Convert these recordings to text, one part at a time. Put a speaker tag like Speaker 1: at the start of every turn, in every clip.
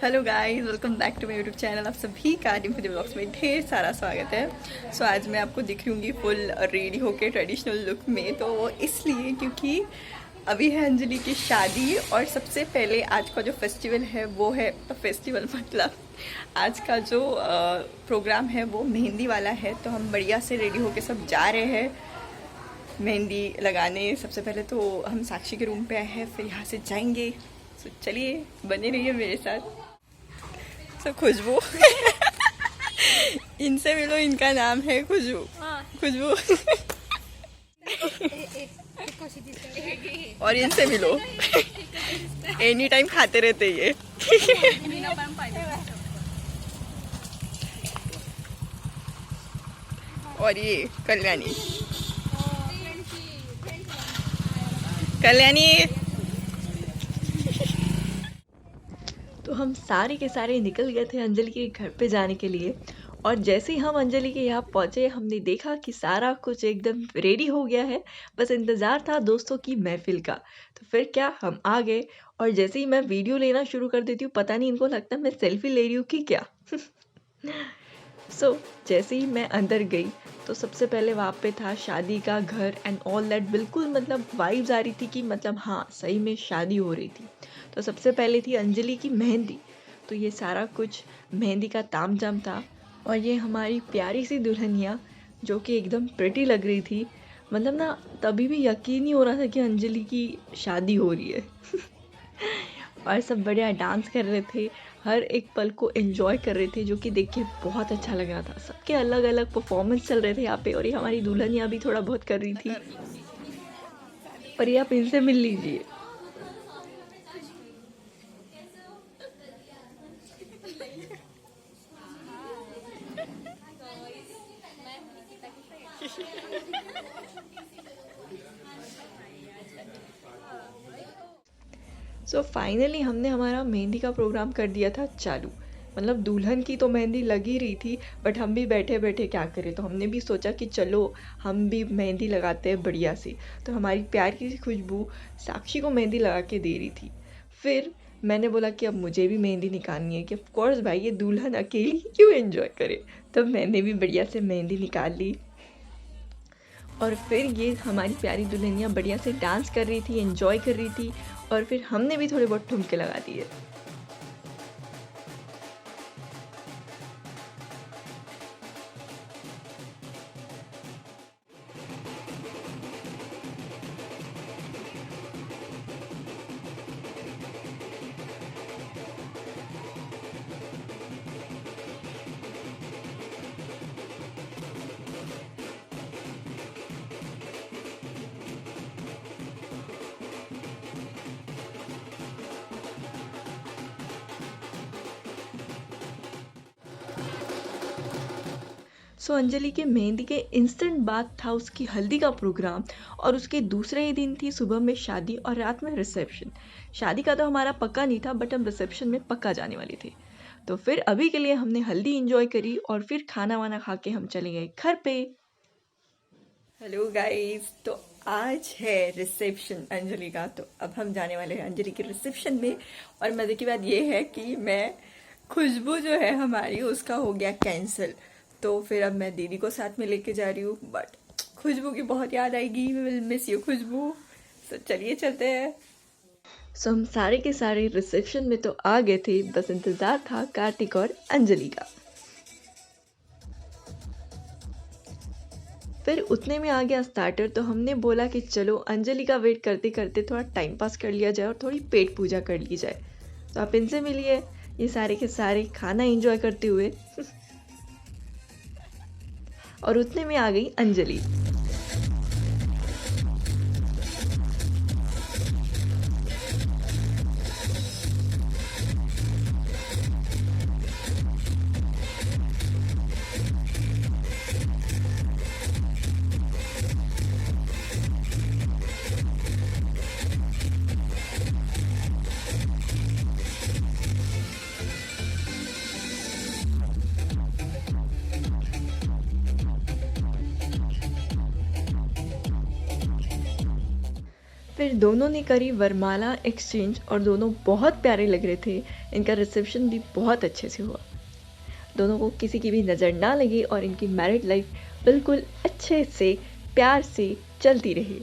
Speaker 1: Hello guys, welcome back to my YouTube channel. आप सभी का डिम्पल ब्लॉग्स में ढेर सारा स्वागत है। सो आज मैं आपको दिख रही हूँगी फुल रेडी होके ट्रेडिशनल लुक में। तो वो इसलिए क्योंकि अभी है अंजलि की शादी, और सबसे पहले आज का जो फेस्टिवल है वो है फेस्टिवल मतलब आज का जो प्रोग्राम है वो मेहंदी वाला है। तो हम बढ़िया से रेडी होके सब जा रहे हैं मेहंदी लगाने। सबसे पहले तो हम साक्षी के रूम पे आए हैं, फिर यहाँ से जाएंगे। तो चलिए बने रहिए मेरे साथ। तो खुशबू इनसे मिलो, इनका नाम है खुशबू। खुशबू और इनसे मिलो, एनी टाइम खाते रहते ये। और ये कल्याणी, कल्याणी। तो हम सारे के सारे निकल गए थे अंजलि के घर पे जाने के लिए। और जैसे ही हम अंजलि के यहाँ पहुँचे, हमने देखा कि सारा कुछ एकदम रेडी हो गया है। बस इंतज़ार था दोस्तों की महफिल का। तो फिर क्या, हम आ गए। और जैसे ही मैं वीडियो लेना शुरू कर देती हूँ, पता नहीं इनको लगता मैं सेल्फी ले रही हूँ कि क्या। जैसे ही मैं अंदर गई तो सबसे पहले वहाँ पे था शादी का घर एंड ऑल दैट। बिल्कुल मतलब वाइब्स आ रही थी कि मतलब हाँ, सही में शादी हो रही थी। तो सबसे पहले थी अंजलि की मेहंदी। तो ये सारा कुछ मेहंदी का तामझाम था। और ये हमारी प्यारी सी दुल्हनिया जो कि एकदम प्रिटी लग रही थी। मतलब ना, तभी भी यकीन नहीं हो रहा था कि अंजलि की शादी हो रही है। और सब बढ़िया डांस कर रहे थे, हर एक पल को एंजॉय कर रहे थे, जो कि देख के बहुत अच्छा लग रहा था। सबके अलग अलग परफॉर्मेंस चल रहे थे यहाँ पे। और ये हमारी दुल्हनिया भी थोड़ा बहुत कर रही थी। पर ये आप इनसे मिल लीजिए। फाइनली हमने हमारा मेहंदी का प्रोग्राम कर दिया था चालू। मतलब दुल्हन की तो मेहंदी लग ही रही थी, बट हम भी बैठे बैठे क्या करें। तो हमने भी सोचा कि चलो हम भी मेहंदी लगाते हैं बढ़िया सी। तो हमारी प्यार की खुशबू साक्षी को मेहंदी लगा के दे रही थी। फिर मैंने बोला कि अब मुझे भी मेहंदी निकालनी है, कि ऑफ कोर्स भाई, ये दुल्हन अकेली क्यों एंजॉय करे। तो मैंने भी बढ़िया से मेहंदी निकाल ली। और फिर ये हमारी प्यारी दुल्हनिया बढ़िया से डांस कर रही थी, एंजॉय कर रही थी। और फिर हमने भी थोड़े बहुत ठुमके लगा दिए। अंजलि के मेहंदी के इंस्टेंट बाद था उसकी हल्दी का प्रोग्राम। और उसके दूसरे ही दिन थी सुबह में शादी और रात में रिसेप्शन। शादी का तो हमारा पक्का नहीं था, बट हम रिसेप्शन में पक्का जाने वाले थे। तो फिर अभी के लिए हमने हल्दी एंजॉय करी और फिर खाना वाना खा के हम चले गए घर पे। हेलो गाइस, तो आज है रिसेप्शन अंजलि का। तो अब हम जाने वाले हैं अंजलि के रिसेप्शन में। और मज़े की बात ये है कि मैं खुशबू जो है हमारी, उसका हो गया कैंसिल। तो फिर अब मैं दीदी को साथ में लेके जा रही हूँ, बट खुशबू की बहुत याद आएगी। वी विल मिस यू खुशबू। तो चलिए चलते हैं। हम सारे के सारे रिसेप्शन में तो आ गए थे, बस इंतज़ार था कार्तिक और अंजलि का। फिर उतने में आ गया स्टार्टर। तो हमने बोला कि चलो अंजलि का वेट करते करते थोड़ा टाइम पास कर लिया जाए और थोड़ी पेट पूजा कर ली जाए। तो आप इनसे मिलिए, ये सारे के सारे खाना एंजॉय करते हुए। और उतने में आ गई अंजलि। फिर दोनों ने करी वरमाला एक्सचेंज और दोनों बहुत प्यारे लग रहे थे। इनका रिसेप्शन भी बहुत अच्छे से हुआ। दोनों को किसी की भी नज़र ना लगे और इनकी मैरिड लाइफ बिल्कुल अच्छे से प्यार से चलती रही।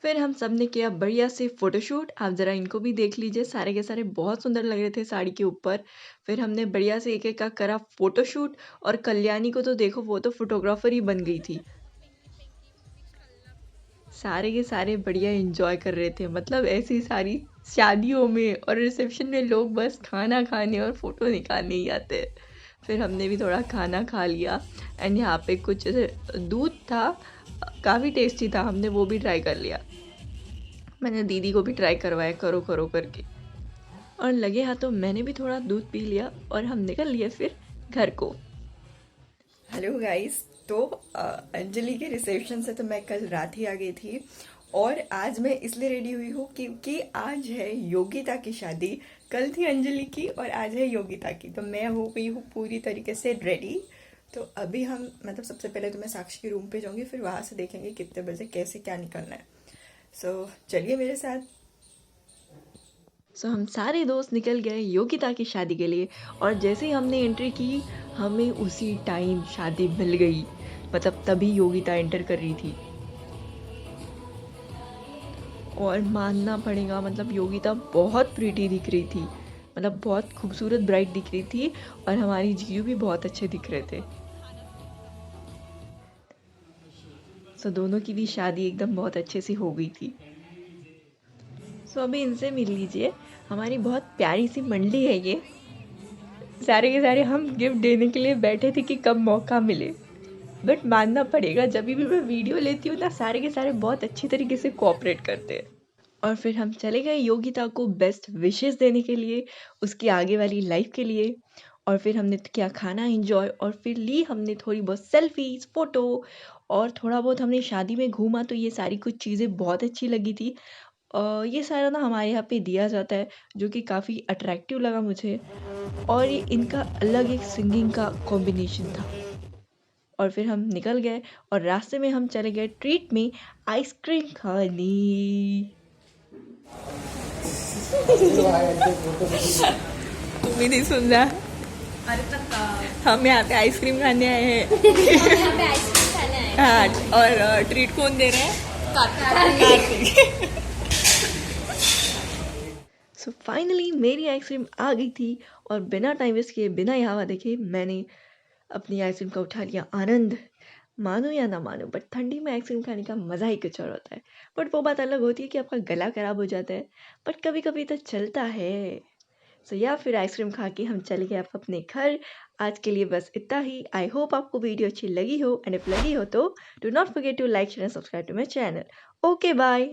Speaker 1: फिर हम सब ने किया बढ़िया से फ़ोटोशूट। आप ज़रा इनको भी देख लीजिए, सारे के सारे बहुत सुंदर लग रहे थे साड़ी के ऊपर। फिर हमने बढ़िया से एक-एक का करा फ़ोटोशूट और कल्याणी को तो देखो, वो तो फ़ोटोग्राफ़र ही बन गई थी। सारे के सारे बढ़िया एंजॉय कर रहे थे। मतलब ऐसी सारी शादियों में और रिसेप्शन में लोग बस खाना खाने और फ़ोटो निकालने ही आते हैं। फिर हमने भी थोड़ा खाना खा लिया एंड यहाँ पे कुछ ऐसे दूध था, काफ़ी टेस्टी था, हमने वो भी ट्राई कर लिया। मैंने दीदी को भी ट्राई करवाया करो करो करके, और लगे हाथों मैंने भी थोड़ा दूध पी लिया और हम निकल लिए फिर घर को।
Speaker 2: Hello guys. तो अंजलि के रिसेप्शन से तो मैं कल रात ही आ गई थी, और आज मैं इसलिए रेडी हुई हूँ क्योंकि आज है योगिता की शादी। कल थी अंजलि की और आज है योगिता की, तो मैं हो गई हूँ पूरी तरीके से रेडी। तो अभी हम मतलब सबसे पहले तो मैं साक्षी के रूम पे जाऊंगी, फिर वहां से देखेंगे कितने बजे कैसे क्या निकलना है। सो चलिए मेरे साथ।
Speaker 1: हम सारे दोस्त निकल गए योगिता की शादी के लिए, और जैसे ही हमने एंट्री की हमें उसी टाइम शादी मिल गई। मतलब तभी योगिता एंटर कर रही थी, और मानना पड़ेगा मतलब योगिता बहुत प्रीटी दिख रही थी, मतलब बहुत खूबसूरत ब्राइट दिख रही थी, और हमारी जीजू भी बहुत अच्छे दिख रहे थे। दोनों की भी शादी एकदम बहुत अच्छे से हो गई थी। अभी इनसे मिल लीजिए, हमारी बहुत प्यारी सी मंडली है ये। सारे के सारे हम गिफ्ट देने के लिए बैठे थे कि कब मौका मिले, बट मानना पड़ेगा जब भी मैं वीडियो लेती हूँ ना, सारे के सारे बहुत अच्छी तरीके से कोऑपरेट करते हैं। और फिर हम चले गए योगिता को बेस्ट विशेस देने के लिए, उसकी आगे वाली लाइफ के लिए। और फिर हमने किया खाना एंजॉय, और फिर ली हमने थोड़ी बहुत सेल्फीज फ़ोटो, और थोड़ा बहुत हमने शादी में घूमा, तो ये सारी कुछ चीज़ें बहुत अच्छी लगी थी। ये सारा ना हमारे यहाँ पे दिया जाता है, जो कि काफ़ी अट्रैक्टिव लगा मुझे, और ये इनका अलग एक सिंगिंग का कॉम्बिनेशन था। और फिर हम निकल गए और रास्ते में हम चले गए ट्रीट में आइसक्रीम खाने। तू भी नहीं सुन रहा?
Speaker 3: अरे पक्का
Speaker 1: हम यहाँ पे आइसक्रीम खाने आए हैं।
Speaker 3: हम यहाँ पे आइसक्रीम खाने आए हैं।
Speaker 1: हाँ, और ट्रीट कौन दे रहे हैं? कार्तिक। फाइनली मेरी आइसक्रीम आ गई थी, और बिना टाइम वेस्ट किए, बिना यहाँ देखे, मैंने अपनी आइसक्रीम का उठा लिया आनंद। मानो या ना मानो, बट ठंडी में आइसक्रीम खाने का मज़ा ही कुछ और होता है। बट वो बात अलग होती है कि आपका गला खराब हो जाता है, बट कभी कभी तो चलता है। या फिर आइसक्रीम खा के हम चले गए अब अपने घर। आज के लिए बस इतना ही। आई होप आपको वीडियो अच्छी लगी हो, एंड इफ लगी हो तो do not forget to like share and subscribe to my channel. Okay bye.